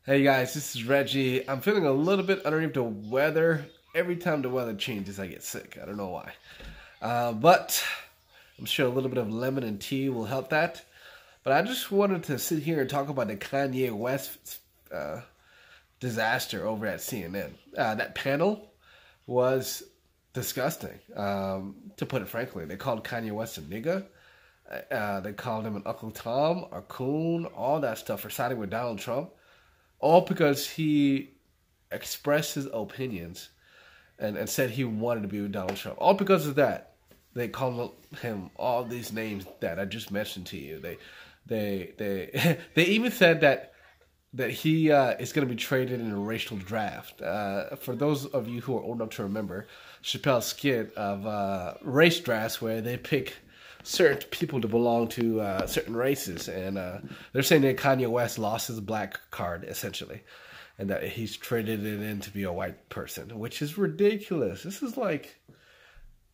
Hey guys, this is Reggie. I'm feeling a little bit underneath the weather. Every time the weather changes, I get sick. I don't know why. But I'm sure a little bit of lemon and tea will help that. But I just wanted to sit here and talk about the Kanye West disaster over at CNN. That panel was disgusting, to put it frankly. They called Kanye West a nigga. They called him an Uncle Tom, a coon, all that stuff for siding with Donald Trump. All because he expressed his opinions and said he wanted to be with Donald Trump. All because of that, they called him all these names that I just mentioned to you. They even said that he is going to be traded in a racial draft. For those of you who are old enough to remember Chappelle's skit of race drafts, where they pick certain people to belong to certain races, and they're saying that Kanye West lost his black card essentially, and that he's traded it in to be a white person, which is ridiculous. This is like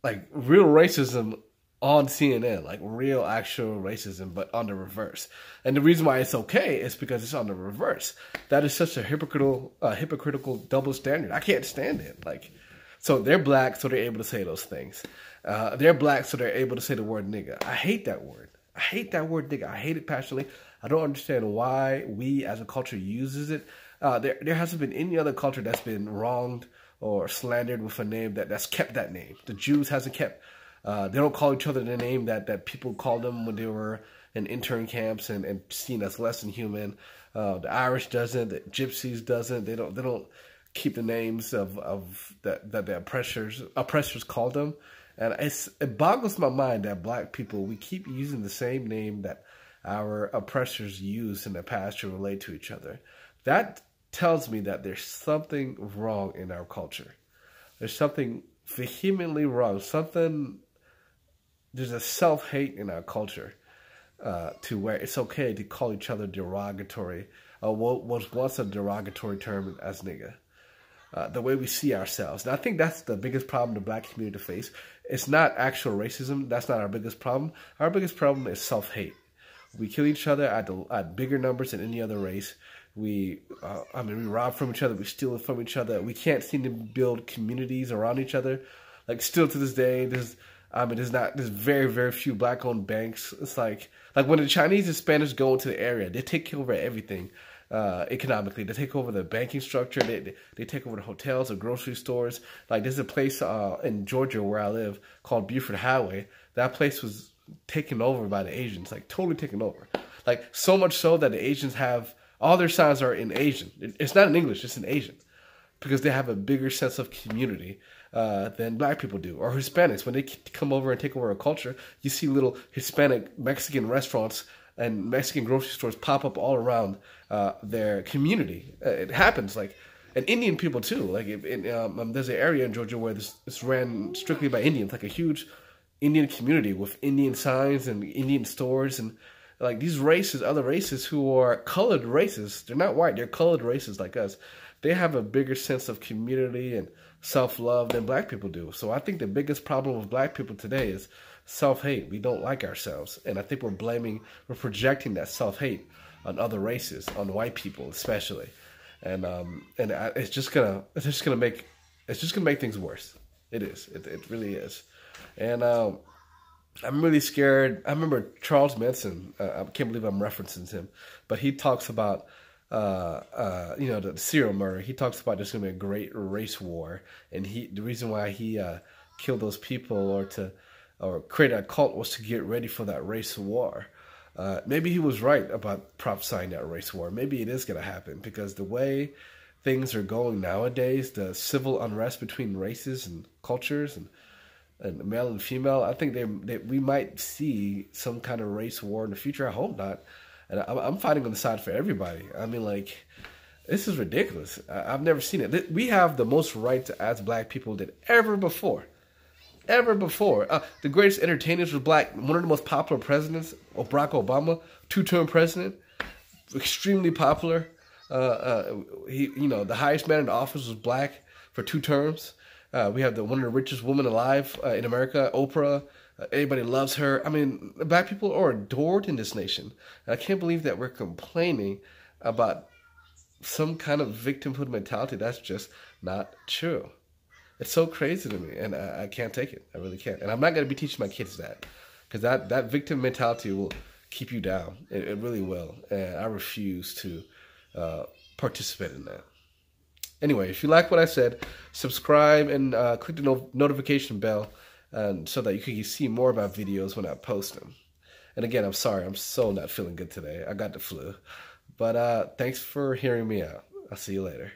real racism on CNN, like real actual racism, but on the reverse. And the reason why it's okay is because it's on the reverse. That is such a hypocritical double standard. I can't stand it. So they're black, so they're able to say those things. They're black, so they're able to say the word nigga. I hate that word. I hate that word nigga. I hate it passionately. I don't understand why we as a culture uses it. There hasn't been any other culture that's been wronged or slandered with a name that's kept that name. The Jews hasn't kept. They don't call each other the name that people called them when they were in intern camps and seen as less than human. The Irish doesn't. The Gypsies doesn't. They don't keep the names of that the oppressors called them. And it boggles my mind that black people, we keep using the same name that our oppressors used in the past to relate to each other. That tells me that there's something wrong in our culture. There's something vehemently wrong. There's a self-hate in our culture to where it's okay to call each other derogatory, what was once a derogatory term as nigga. The way we see ourselves. And I think that's the biggest problem the black community face. It's not actual racism. That's not our biggest problem. Our biggest problem is self-hate. We kill each other at bigger numbers than any other race. We rob from each other. We steal from each other. We can't seem to build communities around each other. Still to this day, there's very, very few black-owned banks. It's like when the Chinese and Spanish go into the area, they take over everything. Economically, they take over the banking structure. They take over the hotels, the grocery stores. There's a place in Georgia where I live called Buford Highway. That place was taken over by the Asians, totally taken over. So much so that the Asians have all their signs are in Asian. It's not in English, it's in Asian, because they have a bigger sense of community than black people do, or Hispanics. When they come over and take over a culture, you see little Hispanic Mexican restaurants and Mexican grocery stores pop up all around their community. It happens, and Indian people too. There's an area in Georgia where this ran strictly by Indians, a huge Indian community with Indian signs and Indian stores, and these races, other races who are colored races. They're not white. They're colored races like us. They have a bigger sense of community and self-love than black people do. So I think the biggest problem with black people today is self-hate. We don't like ourselves, and I think we're projecting that self-hate on other races, on white people especially, and it's just gonna make things worse. It is. It really is, and I'm really scared. I remember Charles Manson. I can't believe I'm referencing him, but he talks about the serial murder. He talks about there's gonna be a great race war, and the reason why he killed those people or create a cult was to get ready for that race war. Maybe he was right about prophesying that race war. Maybe it is going to happen, because the way things are going nowadays, the civil unrest between races and cultures and male and female, I think we might see some kind of race war in the future. I hope not. And I'm fighting on the side for everybody. This is ridiculous. I've never seen it. We have the most rights as black people than ever before. The greatest entertainers were black. One of the most popular presidents, Barack Obama, 2-term president, extremely popular. The highest man in office was black for 2 terms. We have one of the richest women alive in America, Oprah. Everybody loves her. Black people are adored in this nation. And I can't believe that we're complaining about some kind of victimhood mentality that's just not true. It's so crazy to me, and I can't take it. I really can't. And I'm not going to be teaching my kids that, because that victim mentality will keep you down. It really will. And I refuse to participate in that. Anyway, if you like what I said, subscribe and click the notification bell so that you can see more of my videos when I post them. And again, I'm sorry, I'm so not feeling good today. I got the flu. But thanks for hearing me out. I'll see you later.